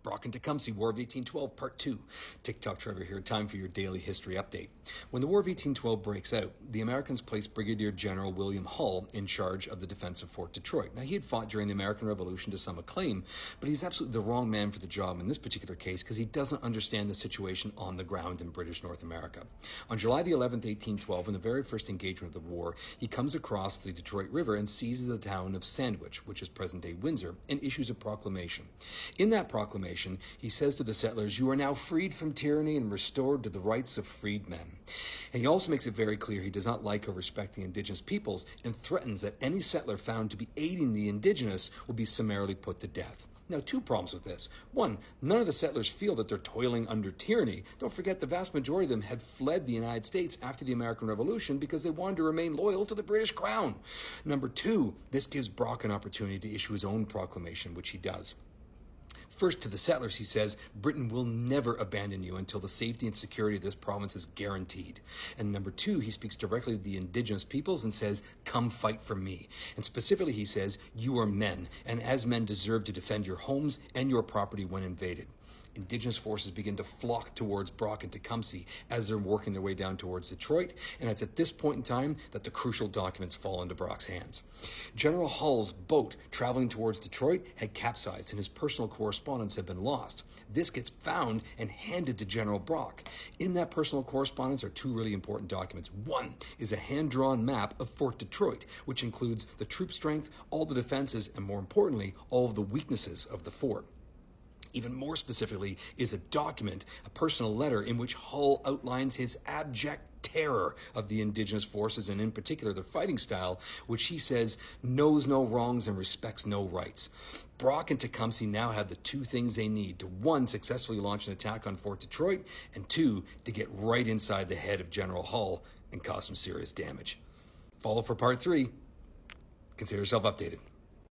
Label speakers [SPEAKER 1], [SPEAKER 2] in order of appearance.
[SPEAKER 1] Brock and Tecumseh, War of 1812, Part 2. TikTok Trevor here, time for your daily history update. When the War of 1812 breaks out, the Americans placed Brigadier General William Hull in charge of the defense of Fort Detroit. Now, he had fought during the American Revolution to some acclaim, but he's absolutely the wrong man for the job in this particular case because he doesn't understand the situation on the ground in British North America. On July the 11th, 1812, in the very first engagement of the war, he comes across the Detroit River and seizes the town of Sandwich, which is present-day Windsor, and issues a proclamation. In that proclamation, he says to the settlers, "You are now freed from tyranny and restored to the rights of freed men." And he also makes it very clear he does not like or respect the indigenous peoples and threatens that any settler found to be aiding the indigenous will be summarily put to death. Now, two problems with this. One, none of the settlers feel that they're toiling under tyranny. Don't forget the vast majority of them had fled the United States after the American Revolution because they wanted to remain loyal to the British Crown. Number two, this gives Brock an opportunity to issue his own proclamation, which he does. First, to the settlers, he says, Britain will never abandon you until the safety and security of this province is guaranteed. And number two, he speaks directly to the indigenous peoples and says, come fight for me. And specifically, he says, you are men, and as men deserve to defend your homes and your property when invaded. Indigenous forces begin to flock towards Brock and Tecumseh as they're working their way down towards Detroit, and it's at this point in time that the crucial documents fall into Brock's hands. General Hull's boat traveling towards Detroit had capsized and his personal correspondence had been lost. This gets found and handed to General Brock. In that personal correspondence are two really important documents. One is a hand-drawn map of Fort Detroit, which includes the troop strength, all the defenses, and more importantly, all of the weaknesses of the fort. Even more specifically is a document, a personal letter, in which Hull outlines his abject terror of the indigenous forces and in particular their fighting style, which he says knows no wrongs and respects no rights. Brock and Tecumseh now have the two things they need to, one, successfully launch an attack on Fort Detroit, and two, to get right inside the head of General Hull and cause some serious damage. Follow for part 3. Consider yourself updated.